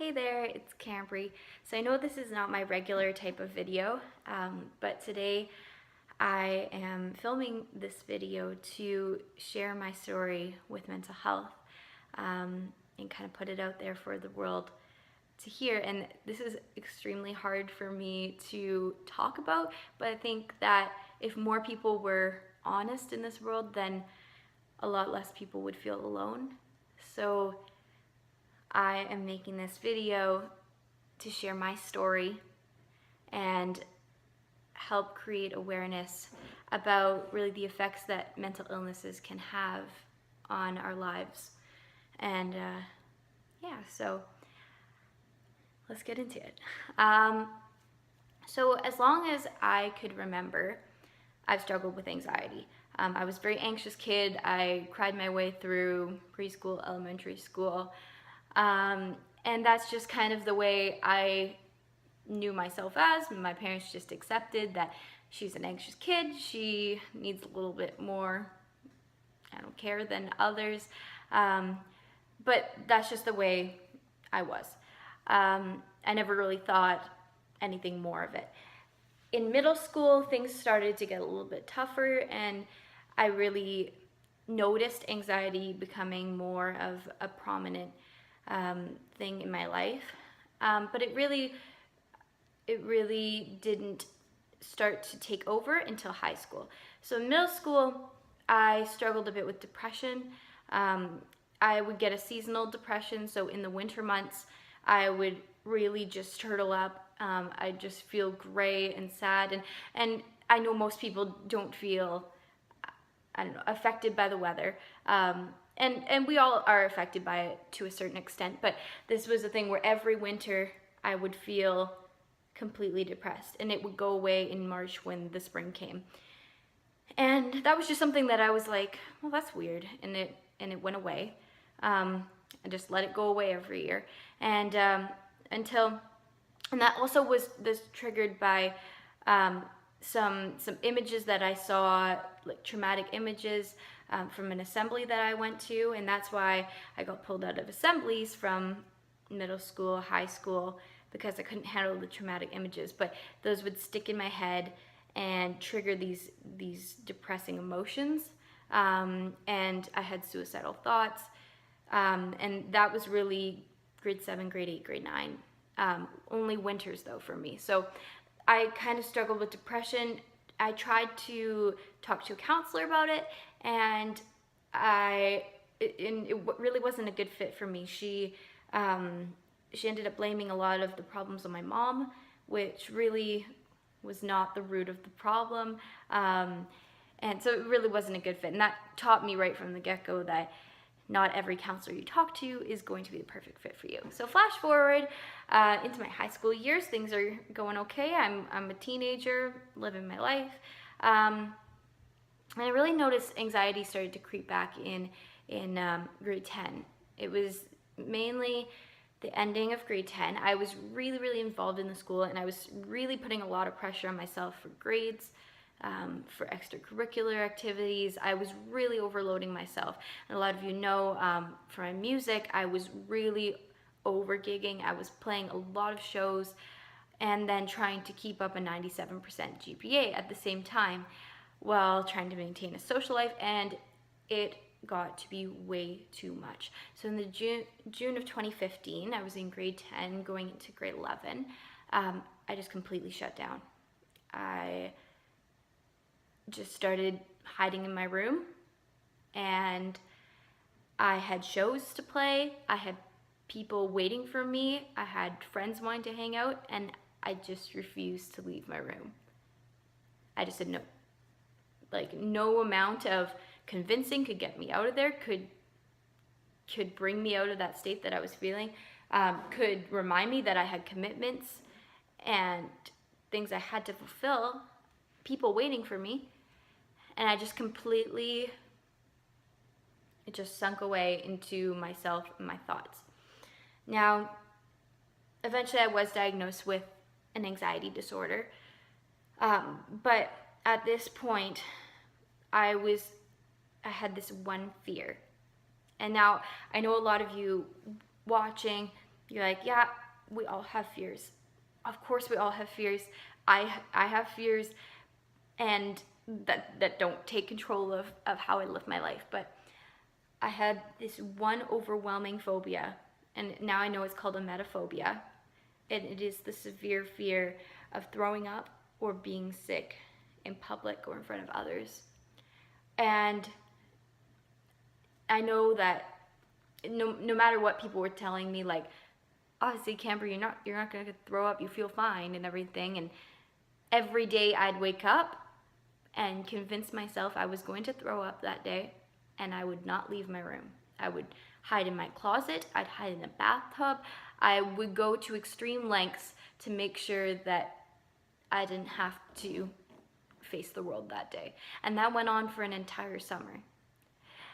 Hey there, it's Cambry. So I know this is not my regular type of video, but today I am filming this video to share my story with mental health and kind of put it out there for the world to hear. And this is extremely hard for me to talk about, but I think that if more people were honest in this world, then a lot less people would feel alone. So I am making this video to share my story and help create awareness about really the effects that mental illnesses can have on our lives. And yeah, so let's get into it. So as long as I could remember, I've struggled with anxiety. I was a very anxious kid. I cried my way through preschool, elementary school. And that's just kind of the way I knew myself as. My parents just accepted that she's an anxious kid. She needs a little bit more, I don't care, than others. But that's just the way I was. I never really thought anything more of it. In middle school, things started to get a little bit tougher, and I really noticed anxiety becoming more of a prominent thing in my life. But it really didn't start to take over until high school. So in middle school, I struggled a bit with depression. I would get a seasonal depression, so in the winter months, I would really just turtle up. I'd just feel gray and sad, and I know most people don't feel, I don't know, affected by the weather. And we all are affected by it to a certain extent, but this was a thing where every winter I would feel completely depressed, and it would go away in March when the spring came. And that was just something that I was like, well, that's weird, and it went away. I just let it go away every year, and that also was triggered by some images that I saw, like traumatic images from an assembly that I went to, and that's why I got pulled out of assemblies from middle school, high school, because I couldn't handle the traumatic images. But those would stick in my head and trigger these depressing emotions, and I had suicidal thoughts, and that was really grade 7, grade 8, grade 9. Only winters though for me. So I kind of struggled with depression. I tried to talk to a counselor about it, and it really wasn't a good fit for me. She ended up blaming a lot of the problems on my mom, which really was not the root of the problem. And so it really wasn't a good fit. And that taught me right from the get-go that not every counselor you talk to is going to be the perfect fit for you. So flash forward into my high school years, things are going okay. I'm a teenager, living my life. And I really noticed anxiety started to creep back in grade 10. It was mainly the ending of grade 10. I was really involved in the school, and I was really putting a lot of pressure on myself for grades, for extracurricular activities. I was really overloading myself. And a lot of you know for my music, I was really over gigging. I was playing a lot of shows and then trying to keep up a 97% GPA at the same time while trying to maintain a social life, and it got to be way too much. So in the June of 2015, I was in grade 10 going into grade 11. I just completely shut down. I just started hiding in my room, and I had shows to play. I had people waiting for me. I had friends wanting to hang out, and I just refused to leave my room. I just said no. Like, no amount of convincing could get me out of there, could bring me out of that state that I was feeling, could remind me that I had commitments and things I had to fulfill, people waiting for me. And I just completely, it just sunk away into myself and my thoughts. Now, eventually I was diagnosed with an anxiety disorder, but at this point, I had this one fear. And now I know a lot of you watching, You're like, yeah, we all have fears. Of course we all have fears. I have fears, and that don't take control of how I live my life. But I had this one overwhelming phobia, and now I know it's called emetophobia. And it is the severe fear of throwing up or being sick in public or in front of others. And I know that no matter what people were telling me, like, obviously, Camber, you're not gonna throw up, you feel fine and everything. And every day I'd wake up and convince myself I was going to throw up that day, and I would not leave my room. I would hide in my closet, I'd hide in a bathtub. I would go to extreme lengths to make sure that I didn't have to face the world that day. And that went on for an entire summer.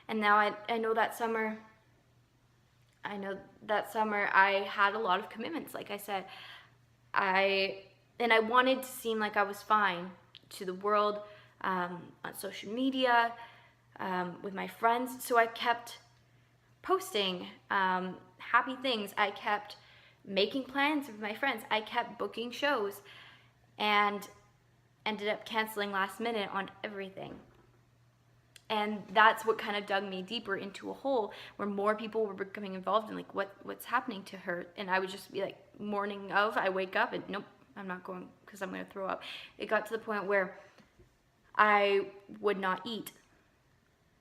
And now I know that summer I had a lot of commitments. Like I said, I wanted to seem like I was fine to the world, on social media, with my friends. So I kept posting happy things. I kept making plans with my friends. I kept booking shows, and ended up canceling last minute on everything. And that's what kind of dug me deeper into a hole where more people were becoming involved in, like, what's happening to her. And I would just be like, morning of, I wake up and nope, I'm not going because I'm going to throw up. It got to the point where I would not eat,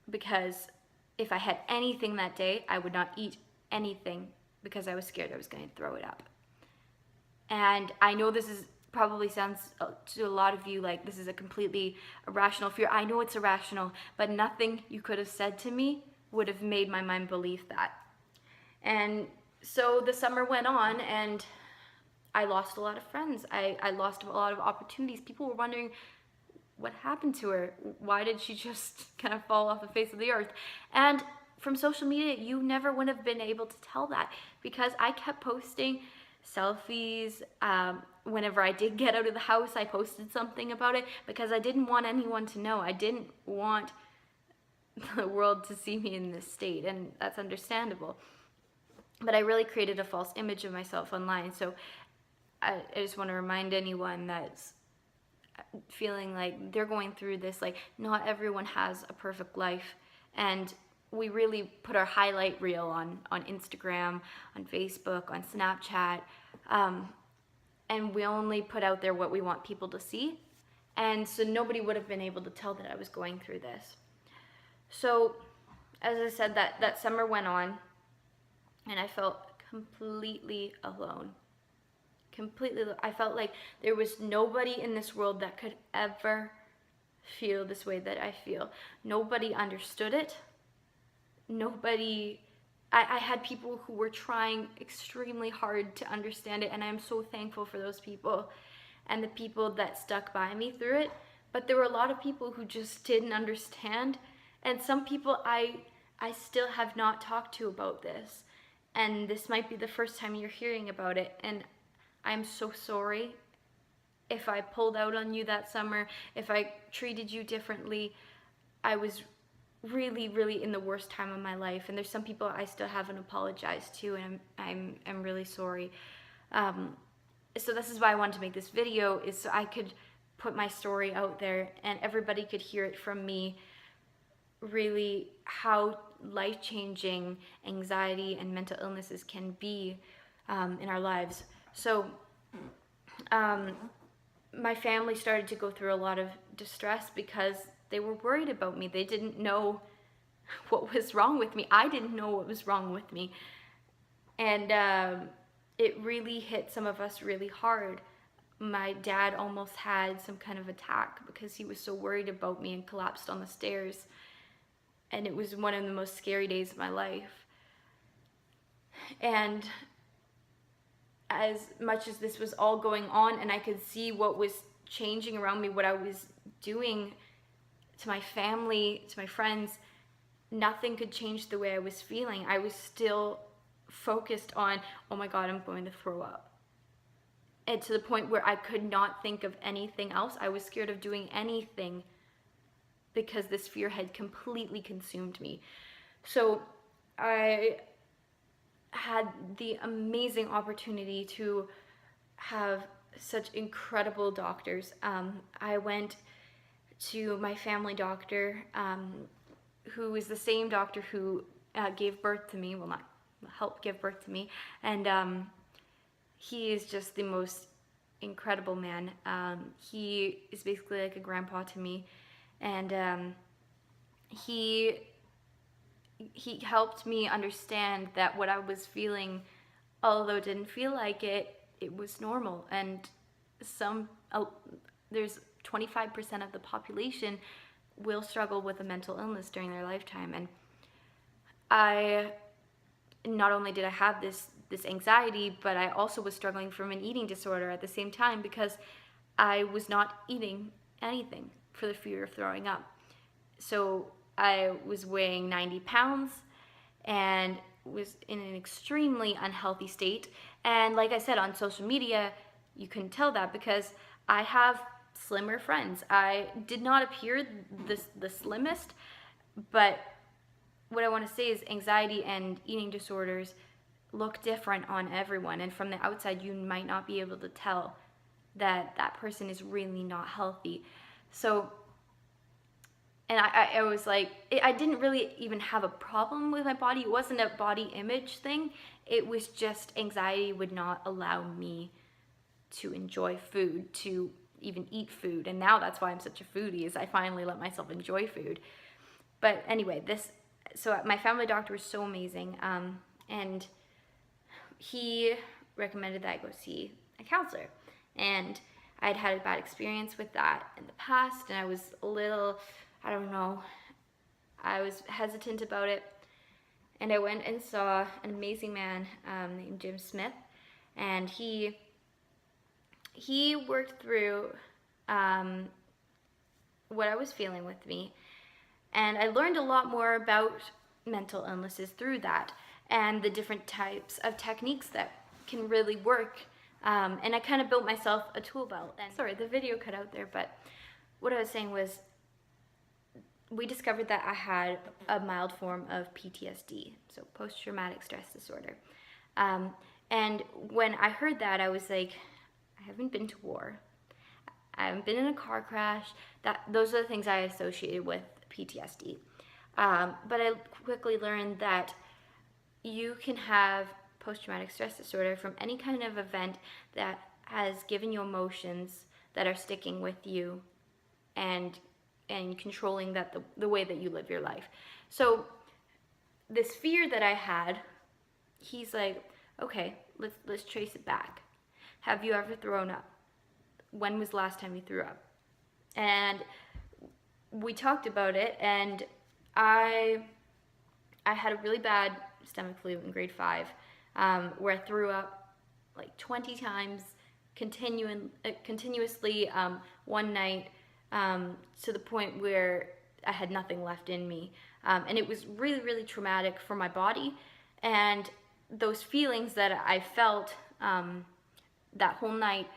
because if I had anything that day, I would not eat anything because I was scared I was going to throw it up. And I know this is probably sounds to a lot of you like this is a completely irrational fear. I know it's irrational, but nothing you could have said to me would have made my mind believe that. And so the summer went on, and I lost a lot of friends. I lost a lot of opportunities. People were wondering what happened to her. Why did she just kind of fall off the face of the earth? And from social media, you never would have been able to tell that, because I kept posting selfies. Whenever I did get out of the house, I posted something about it because I didn't want anyone to know. I didn't want the world to see me in this state, and that's understandable. But I really created a false image of myself online. So I just want to remind anyone that's feeling like they're going through this, like, not everyone has a perfect life. And we really put our highlight reel on Instagram, on Facebook, on Snapchat, and we only put out there what we want people to see. And so nobody would have been able to tell that I was going through this. So, as I said, that summer went on, and I felt completely alone. I felt like there was nobody in this world that could ever feel this way that I feel. Nobody understood it. I had people who were trying extremely hard to understand it, and I'm so thankful for those people and the people that stuck by me through it. But there were a lot of people who just didn't understand, and some people I still have not talked to about this. And this might be the first time you're hearing about it, and I'm so sorry if I pulled out on you that summer, if I treated you differently. I was really, really in the worst time of my life, and there's some people I still haven't apologized to, and I'm really sorry. So this is why I wanted to make this video, is so I could put my story out there and everybody could hear it from me, really how life-changing anxiety and mental illnesses can be in our lives. So my family started to go through a lot of distress because they were worried about me. They didn't know what was wrong with me. I didn't know what was wrong with me. And it really hit some of us really hard. My dad almost had some kind of attack because he was so worried about me and collapsed on the stairs. And it was one of the most scary days of my life. And as much as this was all going on and I could see what was changing around me, what I was doing to my family, to my friends, nothing could change the way I was feeling. I was still focused on, oh my God, I'm going to throw up. And to the point where I could not think of anything else. I was scared of doing anything because this fear had completely consumed me. So I had the amazing opportunity to have such incredible doctors. I went to my family doctor, who is the same doctor who gave birth to me, well, not helped give birth to me, and he is just the most incredible man. He is basically like a grandpa to me, and he helped me understand that what I was feeling, although it didn't feel like it, it was normal. And there's 25% of the population will struggle with a mental illness during their lifetime. And I, not only did I have this anxiety, but I also was struggling from an eating disorder at the same time, because I was not eating anything for the fear of throwing up. So I was weighing 90 pounds and was in an extremely unhealthy state. And like I said, on social media, you couldn't tell that because I have slimmer friends. I did not appear the slimmest, but what I want to say is anxiety and eating disorders look different on everyone. And from the outside, you might not be able to tell that that person is really not healthy. So, and I was like, I didn't really even have a problem with my body. It wasn't a body image thing. It was just anxiety would not allow me to enjoy food, to even eat food. And now that's why I'm such a foodie, is I finally let myself enjoy food. But anyway, so my family doctor was so amazing. And he recommended that I go see a counselor. And I'd had a bad experience with that in the past, and I was a little, I don't know, I was hesitant about it. And I went and saw an amazing man named Jim Smith, and he worked through what I was feeling with me. And I learned a lot more about mental illnesses through that, and the different types of techniques that can really work. And I kind of built myself a tool belt. And sorry, the video cut out there, but what I was saying was, we discovered that I had a mild form of PTSD, so post-traumatic stress disorder. And when I heard that, I was like, I haven't been to war. I haven't been in a car crash. Those are the things I associated with PTSD. But I quickly learned that you can have post-traumatic stress disorder from any kind of event that has given you emotions that are sticking with you and controlling the way that you live your life. So this fear that I had, he's like, okay, let's trace it back. Have you ever thrown up? When was the last time you threw up? And we talked about it, and I had a really bad stomach flu in grade 5, where I threw up like 20 times continuously one night, to the point where I had nothing left in me. And it was really, really traumatic for my body. And those feelings that I felt that whole night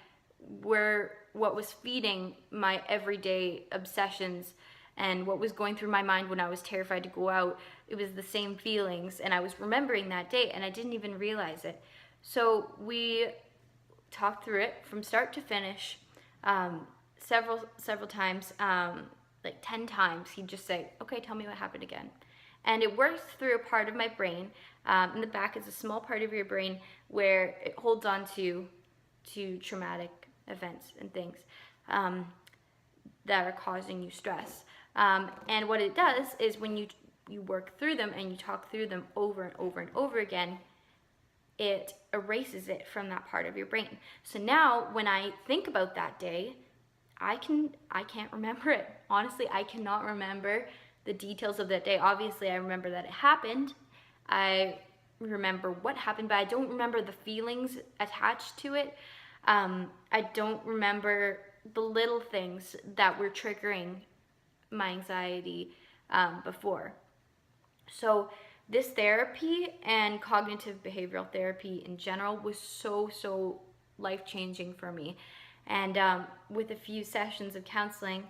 were what was feeding my everyday obsessions and what was going through my mind when I was terrified to go out. It was the same feelings, and I was remembering that day, and I didn't even realize it. So we talked through it from start to finish, several times, like 10 times. He'd just say, okay, tell me what happened again. And it works through a part of my brain. In the back is a small part of your brain where it holds on to traumatic events and things that are causing you stress. And what it does is when you work through them and you talk through them over and over and over again, it erases it from that part of your brain. So now when I think about that day, I can't remember it. Honestly, I cannot remember the details of that day. Obviously, I remember that it happened. I remember what happened, but I don't remember the feelings attached to it. I don't remember the little things that were triggering my anxiety before. So this therapy and cognitive behavioral therapy in general was so life-changing for me. And with a few sessions of counseling,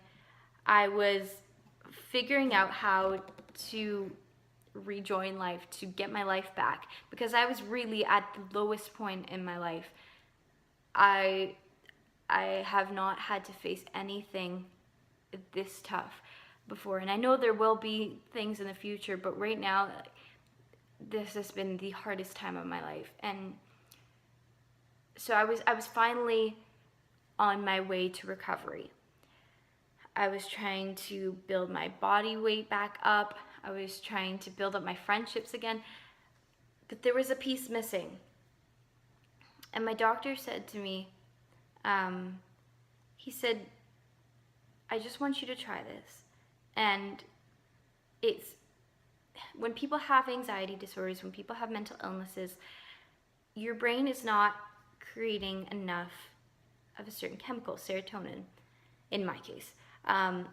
I was figuring out how to rejoin life, to get my life back, because I was really at the lowest point in my life. I have not had to face anything this tough before, and I know there will be things in the future, but right now this has been the hardest time of my life. And so I was finally on my way to recovery. I was trying to build my body weight back up. I was trying to build up my friendships again, but there was a piece missing. And my doctor said to me, he said, I just want you to try this. And it's, when people have anxiety disorders, when people have mental illnesses, your brain is not creating enough of a certain chemical, serotonin, in my case. And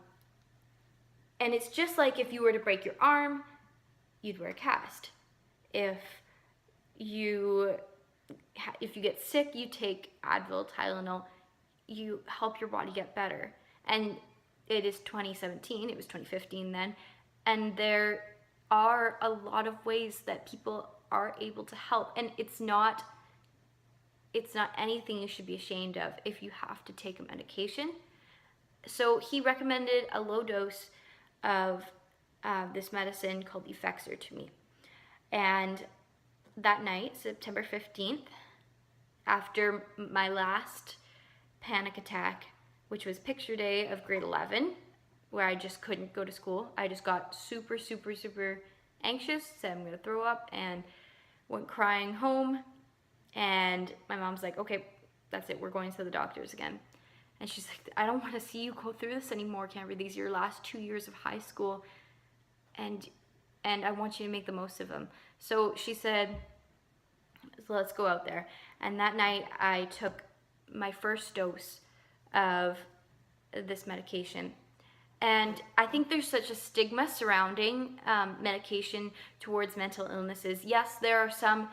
it's just like if you were to break your arm, you'd wear a cast. If you get sick, you take Advil, Tylenol, you help your body get better. And it is 2017, it was 2015 then, and there are a lot of ways that people are able to help, and it's not anything you should be ashamed of if you have to take a medication. So he recommended a low dose of this medicine called Effexor to me. And that night, September 15th, after my last panic attack, which was picture day of grade 11, where I just couldn't go to school, I just got super, super, super anxious, said I'm gonna throw up, and went crying home. And my mom's like, okay, that's it, we're going to the doctors again. And she's like, I don't want to see you go through this anymore, Camber. These are your last 2 years of high school, and I want you to make the most of them. So she said, so let's go out there. And that night I took my first dose of this medication. And I think there's such a stigma surrounding medication towards mental illnesses. Yes, there are some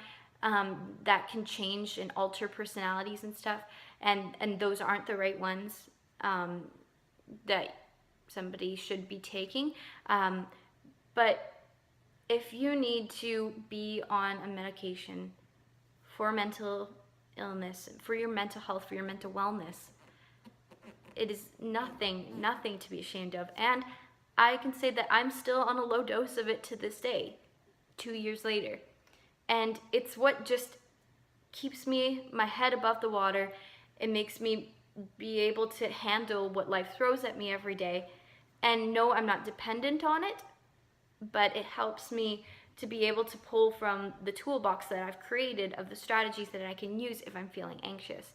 that can change and alter personalities and stuff, and those aren't the right ones that somebody should be taking. But if you need to be on a medication for mental illness, for your mental health, for your mental wellness, it is nothing to be ashamed of. And I can say that I'm still on a low dose of it to this day, 2 years later. And it's what just keeps my head above the water. It makes me be able to handle what life throws at me every day. And no, I'm not dependent on it, but it helps me to be able to pull from the toolbox that I've created of the strategies that I can use if I'm feeling anxious.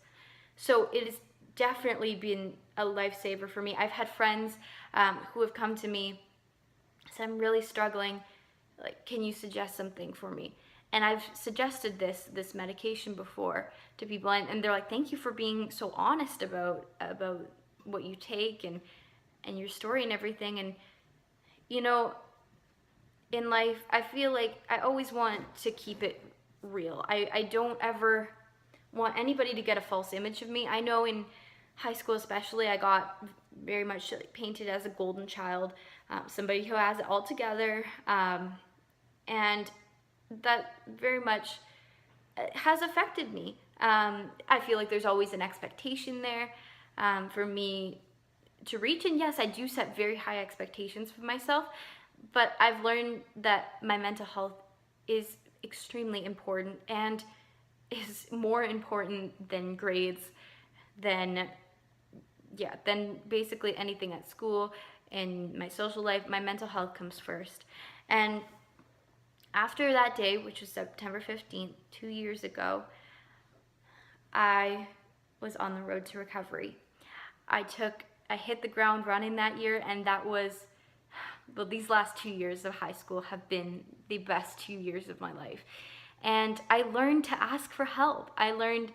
So it has definitely been a lifesaver for me. I've had friends who have come to me, said, I'm really struggling, like, can you suggest something for me? And I've suggested this medication before to people, and they're like, thank you for being so honest about what you take and your story and everything. And you know, in life, I feel like I always want to keep it real. I don't ever want anybody to get a false image of me. I know in high school especially, I got very much painted as a golden child, somebody who has it all together, and that very much has affected me. I feel like there's always an expectation there for me to reach, and yes, I do set very high expectations for myself, but I've learned that my mental health is extremely important and is more important than grades, than basically anything at school. In my social life, my mental health comes first. And after that day, which was September 15th, 2 years ago, I was on the road to recovery. I hit the ground running that year, and that was, well, these last 2 years of high school have been the best 2 years of my life. And I learned to ask for help. I learned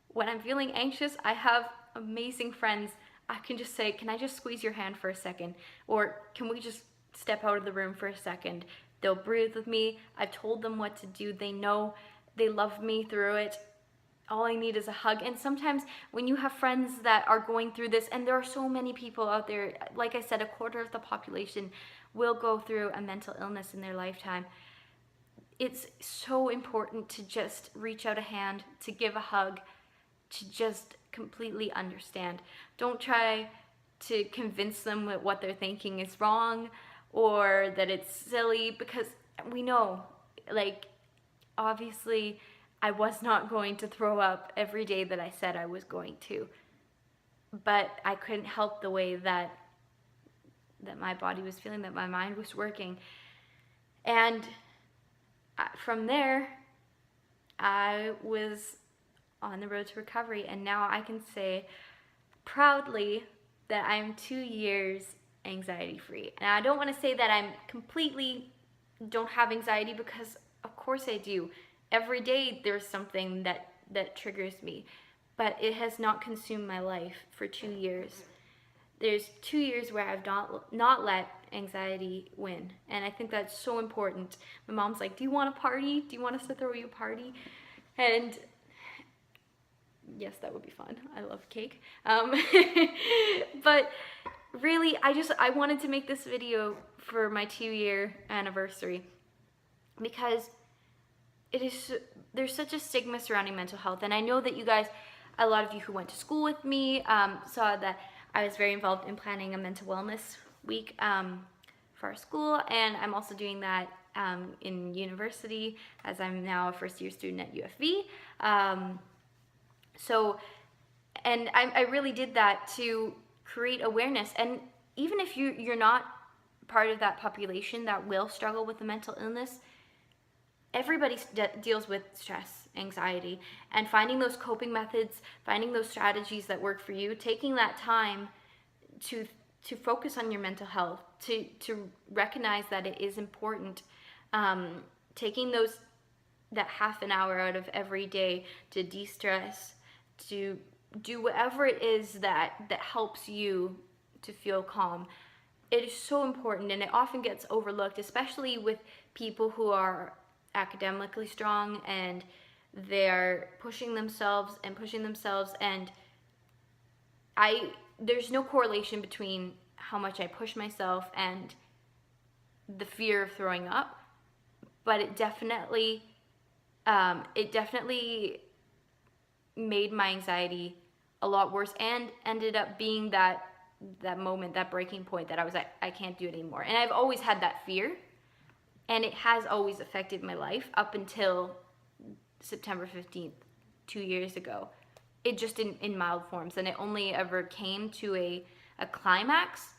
when I'm feeling anxious, I have amazing friends. I can just say, can I just squeeze your hand for a second? Or can we just step out of the room for a second? They'll breathe with me. I've told them what to do. They know, they love me through it. All I need is a hug. And sometimes when you have friends that are going through this, and there are so many people out there, like I said, 1/4 of the population will go through a mental illness in their lifetime. it's so important to just reach out a hand, to give a hug, to just completely understand. Don't try to convince them that what they're thinking is wrong or that it's silly, because we know, like, obviously I was not going to throw up every day that I said I was going to, but I couldn't help the way that my body was feeling, that my mind was working. And from there, I was on the road to recovery, and now I can say proudly that I'm 2 years anxiety free. And I don't want to say that I'm completely don't have anxiety, because of course I do. Every day there's something that triggers me, but it has not consumed my life for 2 years. There's 2 years where I've not let anxiety win, and I think that's so important. My mom's like, do you want a party? Do you want us to throw you a party? And yes, that would be fun. I love cake. But really, I wanted to make this video for my 2-year anniversary, because there's such a stigma surrounding mental health. And I know that you guys, a lot of you who went to school with me, saw that I was very involved in planning a mental wellness week for our school, and I'm also doing that in university, as I'm now a first-year student at UFV. And I really did that to create awareness. And even if you're not part of that population that will struggle with a mental illness, everybody deals with stress, anxiety, and finding those coping methods, finding those strategies that work for you, taking that time to focus on your mental health, to recognize that it is important, taking that half an hour out of every day to de-stress, to do whatever it is that helps you to feel calm. It is so important, and it often gets overlooked, especially with people who are academically strong and they're pushing themselves, and there's no correlation between how much I push myself and the fear of throwing up, but it definitely made my anxiety a lot worse, and ended up being that moment, that breaking point that I was like, I can't do it anymore. And I've always had that fear, and it has always affected my life up until September 15th, 2 years ago. It just in mild forms, and it only ever came to a climax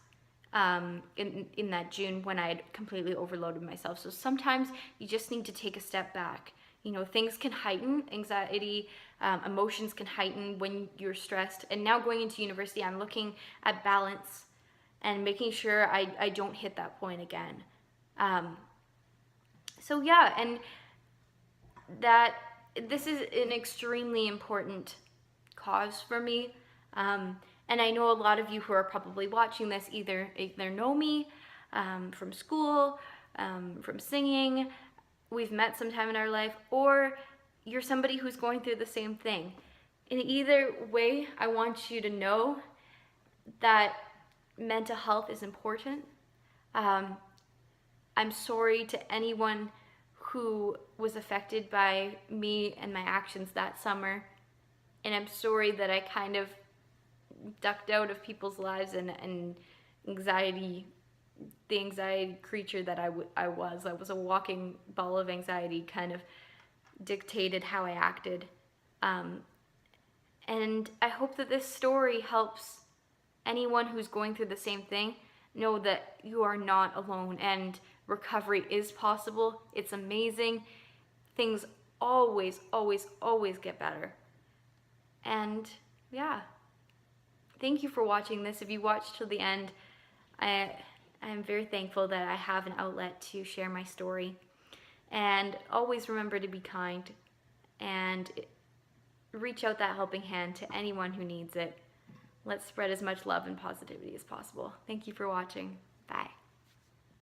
in that June, when I had completely overloaded myself. So sometimes you just need to take a step back. You know, things can heighten, anxiety, emotions can heighten when you're stressed. And now going into university, I'm looking at balance and making sure I don't hit that point again. So yeah, and that this is an extremely important cause for me. And I know a lot of you who are probably watching this either know me from school, from singing, we've met sometime in our life, or you're somebody who's going through the same thing. In either way, I want you to know that mental health is important. I'm sorry to anyone who was affected by me and my actions that summer. And I'm sorry that I kind of ducked out of people's lives, and the anxiety creature that I was a walking ball of anxiety, kind of dictated how I acted. And I hope that this story helps anyone who's going through the same thing know that you are not alone, and recovery is possible. It's amazing. Things always, always, always get better. And yeah, thank you for watching this. If you watched till the end, I'm very thankful that I have an outlet to share my story. And always remember to be kind and reach out that helping hand to anyone who needs it. Let's spread as much love and positivity as possible. Thank you for watching. Bye.